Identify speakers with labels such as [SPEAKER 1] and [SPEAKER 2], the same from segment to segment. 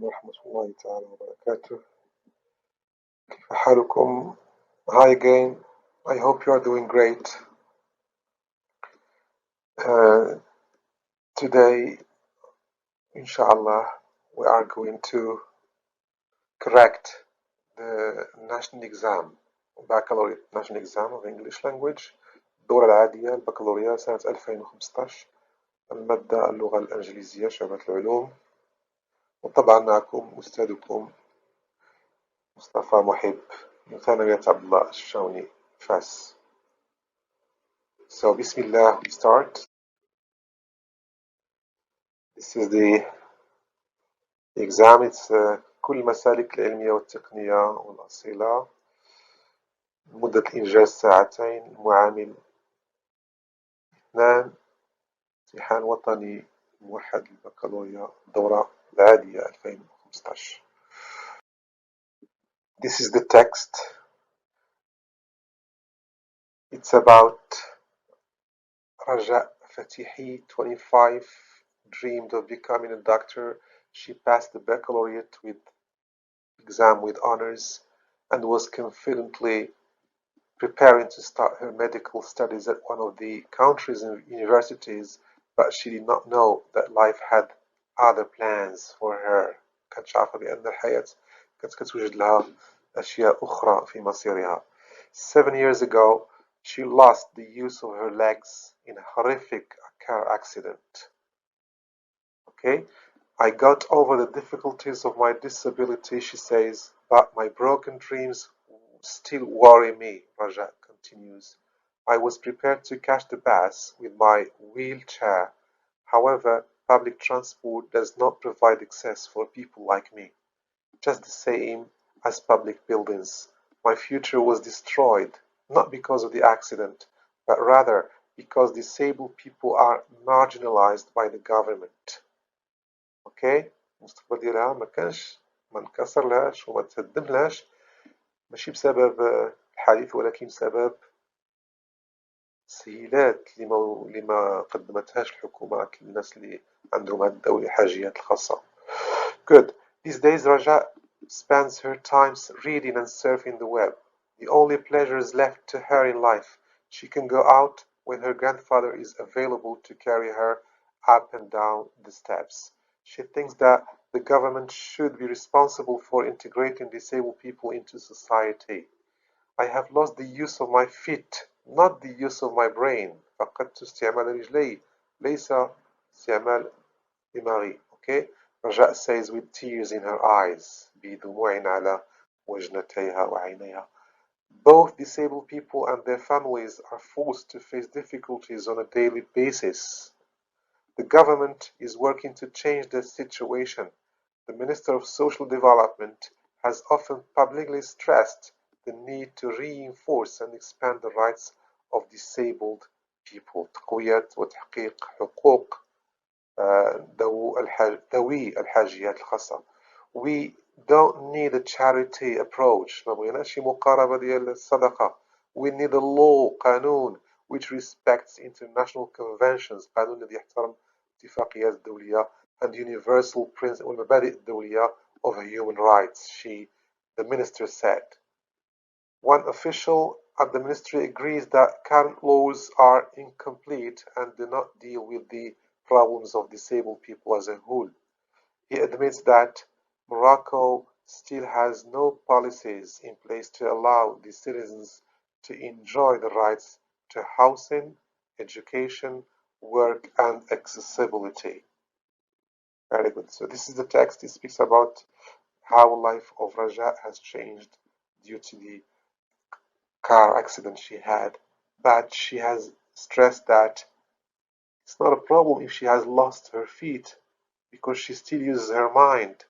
[SPEAKER 1] ورحمة الله تعالى وبركاته. كيف حالكم? Hi again. I hope you are doing great. Today, inshallah, we are going to correct the national exam, baccalaureate national exam of English language, الدورة العادية البكالوريا سنة 2015 المادة اللغة الإنجليزية شعبة العلوم. وطبعا معكم أستاذكم مصطفى محب من ثانوية Abd.Chefchaouni فاس. So Bismillah, we start. This is the exam. It's كل المسالك العلمية والتقنية والأصيلة. مدة الإنجاز ساعتين. المعامل 2. امتحان وطني موحد للبكالوريا الدورة العادية 2015. This is the text. It's about Raja Fatihi, 25, dreamed of becoming a doctor. She passed the baccalaureate exam with honors and was confidently preparing to start her medical studies at one of the country's universities, but she did not know that life had other plans for her. كانت عارفة بأن الحياة كانت كتوجد لها أشياء أخرى في مصيرها. 7 years ago, she lost the use of her legs in a horrific car accident. Okay, I got over the difficulties of my disability, she says, but my broken dreams still worry me, Raja continues. I was prepared to catch the bus with my wheelchair. However, public transport does not provide access for people like me. Just the same as public buildings. My future was destroyed, not because of the accident, but rather because disabled people are marginalized by the government. اوكي المستقبل ديالها ما انكسرلهاش وما تهدملهاش ماشي بسبب الحادث ولكن بسبب التسهيلات اللي ما قدمتهاش الحكومة للناس اللي عندهم هاد ذوي الحاجيات الخاصة. Good. These days Raja spends her time reading and surfing the web. The only pleasures left to her in life. She can go out when her grandfather is available to carry her up and down the steps. She thinks that the government should be responsible for integrating disabled people into society. I have lost the use of my feet, not the use of my brain. فقدت استعمال رجلي ليس استعمال دماغي. Okay? Raja says with tears in her eyes. بدموع على وجنتيها وعينيها. Both disabled people and their families are forced to face difficulties on a daily basis. The government is working to change the situation. The Minister of Social Development has often publicly stressed the need to reinforce and expand the rights of disabled people. تقوية وتحقيق حقوق ذوي الحاجيات الخاصة. We don't need a charity approach. ما بغيناش شي مقاربة ديال الصدقة. We need a law, قانون, which respects international conventions, قانون الذي يحترم اتفاقيات الدولية and universal principles والمبادئ الدولية of human rights, the minister said. One official at the ministry agrees that current laws are incomplete and do not deal with the problems of disabled people as a whole. He admits that Morocco still has no policies in place to allow the citizens to enjoy the rights to housing, education, work, and accessibility. Very good. So this is the text. It speaks about how life of Raja has changed due to the car accident she had. But she has stressed that it's not a problem if she has lost her feet because she still uses her mind.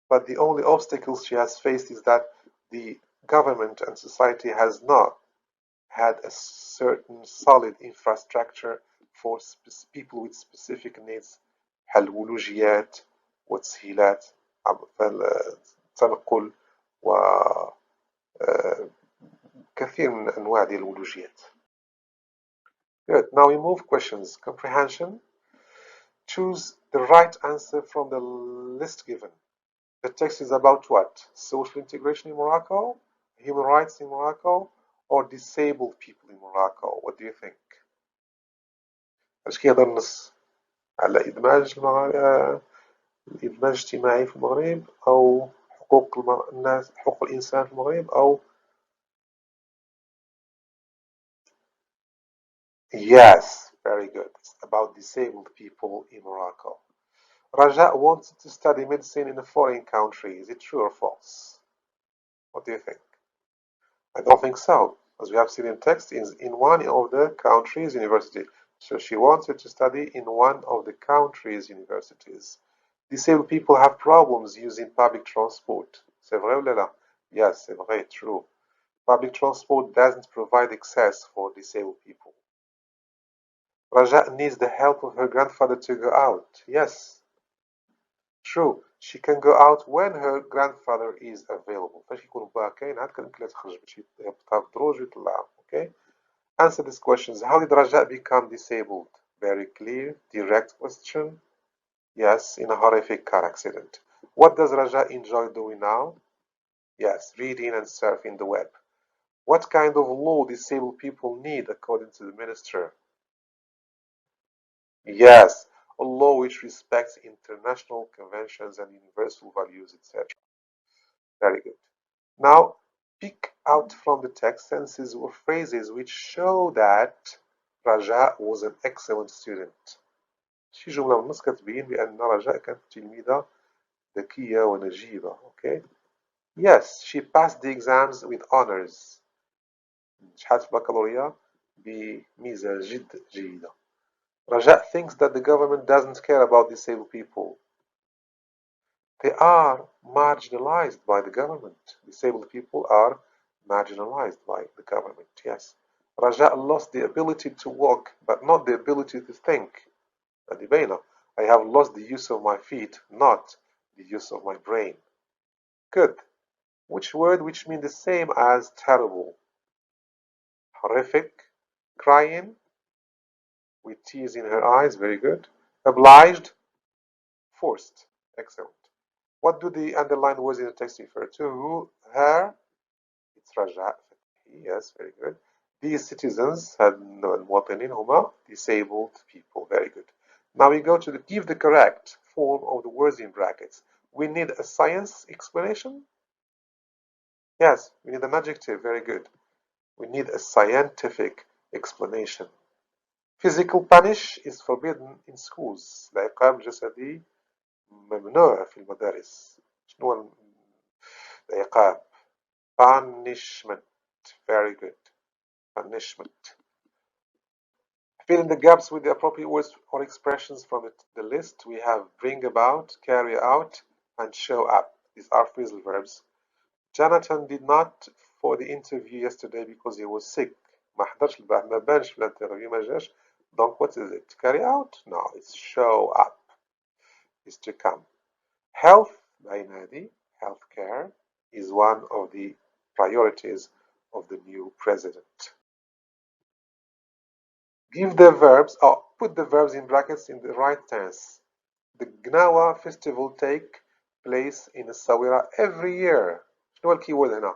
[SPEAKER 1] But the only obstacles she has faced is that the government and society has not had a certain solid infrastructure for people with specific needs. الولوجيات والتسهيلات التنقل وكثير من أنواع ديال الولوجيات. Good. Now we move questions. Comprehension. Choose the right answer from the list given. The text is about what? Social integration in Morocco, human rights in Morocco, or disabled people in Morocco? What do you think? ايش كيهضر النص على الإدماج الاجتماعي في المغرب أو حقوق الناس حقوق الإنسان في المغرب أو Yes, very good. It's about disabled people in Morocco. Raja wanted to study medicine in a foreign country. Is it true or false? What do you think? I don't think so, as we have seen in text, in one of the country's university. So she wanted to study in one of the country's universities. Disabled people have problems using public transport. C'est vrai ou là? Yes, c'est vrai, true. Public transport doesn't provide access for disabled people. Raja needs the help of her grandfather to go out. Yes, true. She can go out when her grandfather is available. فاش يكون با كاين عاد كان لا تخرج باش يهبطها بالدروج ويطلعها. Okay? Answer these questions. How did Raja become disabled? Very clear, direct question. Yes, in a horrific car accident. What does Raja enjoy doing now? Yes, reading and surfing the web. What kind of law disabled people need according to the minister? Yes, a law which respects international conventions and universal values, etc. Very good. Now, pick out from the text sentences or phrases which show that Raja was an excellent student. شي جملة من النص كتبين بأن رجاء كانت تلميذة ذكية ونجيبة. Okay? Yes, she passed the exams with honors. نجحت في البكالوريا بميزة جد جيدة. Raja thinks that the government doesn't care about disabled people. They are marginalized by the government. Disabled people are marginalized by the government, yes. Raja lost the ability to walk, but not the ability to think. I have lost the use of my feet, not the use of my brain. Good. Which word which means the same as terrible? Horrific, crying, with tears in her eyes, very good. Obliged, forced, excellent. What do the underlined words in the text refer to? Who, her, it's Raja. Yes, very good. These citizens, المواطنين هما disabled people. Very good. Now we go to give the correct form of the words in brackets. We need a science explanation. Yes, we need an adjective. Very good. We need a scientific explanation. Physical punish is forbidden in schools. العقاب الجسدي ممنوع في المدارس. شنو هو العقاب؟ Punishment. Very good. Punishment. Fill in the gaps with the appropriate words or expressions from the list. We have bring about, carry out, and show up. These are phrasal verbs. Jonathan did not for the interview yesterday because he was sick. ما حضرش ما بانش في الانترفيو ما جاش. Donc what is it? Carry out? No, it's show up. Is to come. Health بينادي, healthcare is one of the priorities of the new president. Give the verbs, or put the verbs in brackets in the right tense. The Gnawa festival take place in Essaouira every year. شنو هو الكيورد هنا؟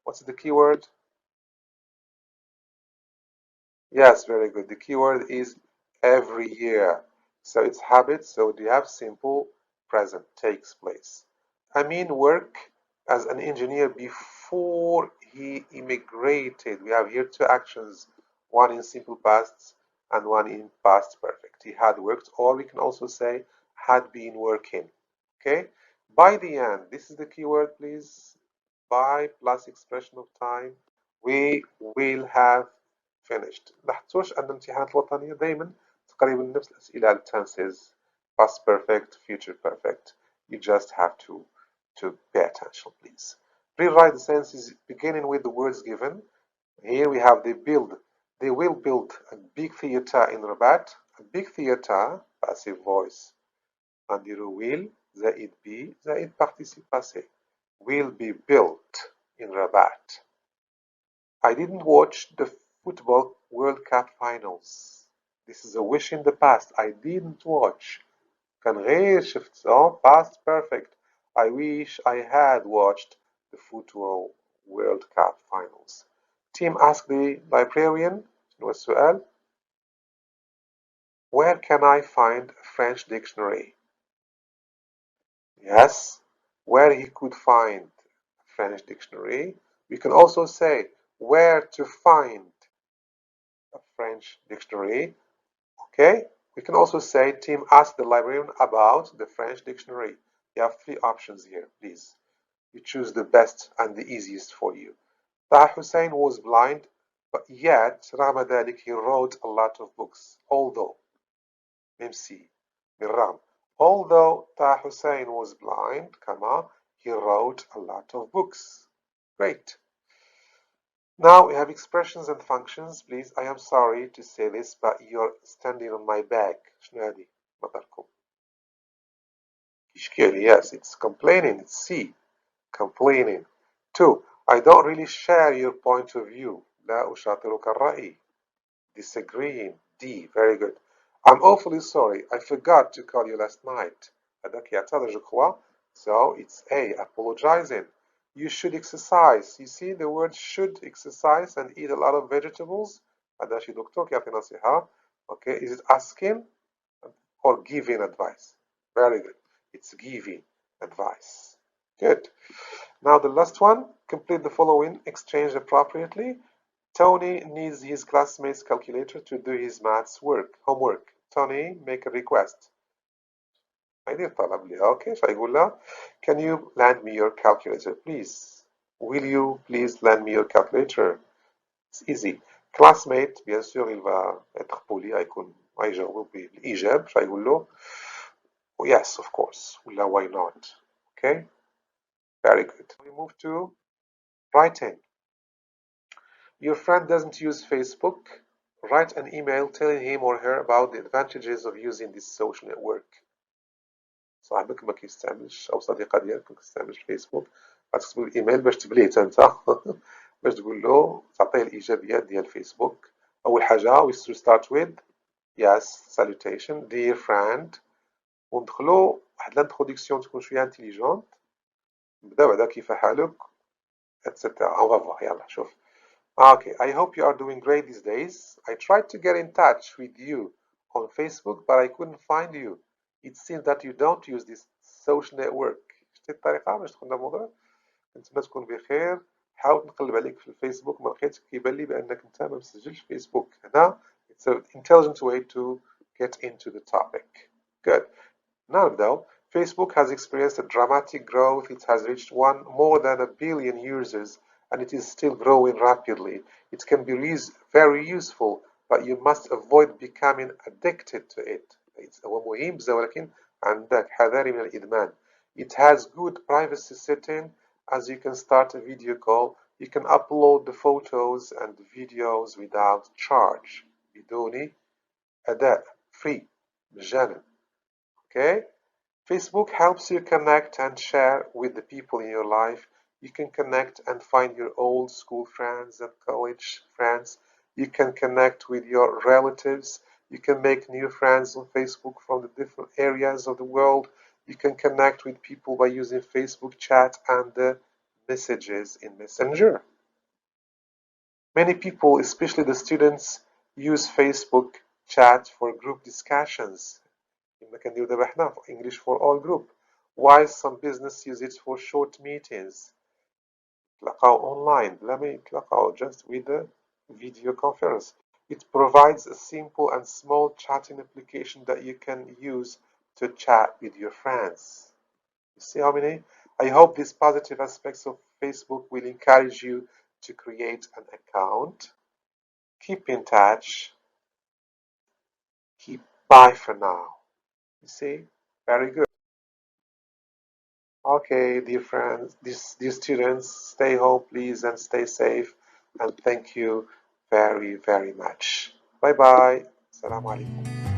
[SPEAKER 1] What's the keyword? Yes, very good. The keyword is every year. So it's habit, so do you have simple present takes place. I mean work as an engineer before he immigrated. We have here two actions, one in simple past and one in past perfect. He had worked, or we can also say had been working. Okay? By the end, this is the keyword, please. By plus expression of time, we will have finished. لاحظتوش أن الامتحانات الوطنية دايما تقريبا نفس الأسئلة على tenses, past perfect, future perfect. You just have to pay attention, please. Rewrite the sentences beginning with the words given. Here we have they will build a big theater in Rabat. A big theater, passive voice. نديرو will زائد be زائد participe passé. Will be built in Rabat. I didn't watch the football World Cup finals. This is a wish in the past. I didn't watch. كان غير شفت past perfect. I wish I had watched the football World Cup finals. Team asked the librarian, شنو السؤال? Where can I find a French dictionary? Yes, where he could find a French dictionary. We can also say where to find a French dictionary. Okay, we can also say Tim asked the librarian about the French dictionary. You have three options here, please. You choose the best and the easiest for you. Taha Hussein was blind, but yet, رغم ذلك, he wrote a lot of books. Although, MC, بالرغم. Although Taha Hussein was blind, he wrote a lot of books. Great. Now we have expressions and functions. Please, I am sorry to say this, but you're standing on my back. شنو هذه؟ مطركم. إشكالي, yes, it's complaining. It's C. Complaining. 2. I don't really share your point of view. لا أشاطرك الرأي. Disagreeing. D. Very good. I'm awfully sorry. I forgot to call you last night. هذاك يعتذر, je crois. So it's A. Apologizing. You should exercise. You see the word should, exercise and eat a lot of vegetables. هذا شي دكتور كيعطي نصيحة. Okay, is it asking or giving advice? Very good. It's giving advice. Good. Now the last one, complete the following, exchange appropriately. Tony needs his classmate's calculator to do his maths homework. Tony, make a request. هيدي طلب لي. Okay, فيقول له, can you lend me your calculator, please? Will you please lend me your calculator? It's easy. Classmate, bien sûr, il va être poli, هيجاوب بالإيجاب, فيقول له, oh, yes, of course. ولا why not? Okay, very good. We move to writing. Your friend doesn't use Facebook. Write an email telling him or her about the advantages of using this social network. صاحبك ما كيستعملش أو صديقة ديالك ما كيستعملش فيسبوك غتكتب الإيميل باش تبليه أنت باش تقول له تعطيه الإيجابيات ديال فيسبوك. أول حاجة we start with yes salutation dear friend وندخلو واحد الانترودكسيون تكون شوية انتيليجونت نبداو بعدا كيف حالك etc. on va voir يلا شوف. Okay, I hope you are doing great these days. I tried to get in touch with you on Facebook, but I couldn't find you. It seems that you don't use this social network. شتي الطريقة باش دخلنا الموضوع؟ نتمنى تكون بخير. حاولت نقلب عليك في الفيسبوك ما لقيتك كيبان لي بأنك أنت ما مسجلش فيسبوك. هنا it's an intelligent way to get into the topic. Good. Now though, Facebook has experienced a dramatic growth. It has reached more than 1 billion users and it is still growing rapidly. It can be very useful, but you must avoid becoming addicted to it. هو مهم بزاف ولكن عندك حذاري من الإدمان. It has good privacy setting as you can start a video call. You can upload the photos and videos without charge. بدون أداء. Free. مجانا. Okay? Facebook helps you connect and share with the people in your life. You can connect and find your old school friends and college friends. You can connect with your relatives. You can make new friends on Facebook from the different areas of the world. You can connect with people by using Facebook chat and the messages in Messenger. Many people, especially the students, use Facebook chat for group discussions. كما كنديرو دابا حنا في English for all group. While some business use it for short meetings. تلاقاو online بلا ما يتلاقاو just with a video conference. It provides a simple and small chatting application that you can use to chat with your friends. You see how many? I hope these positive aspects of Facebook will encourage you to create an account. Keep in touch. Bye for now. You see? Very good. Okay, dear friends, dear students, stay home, please, and stay safe. And thank you very, very much. Bye bye. Assalamu alaikum.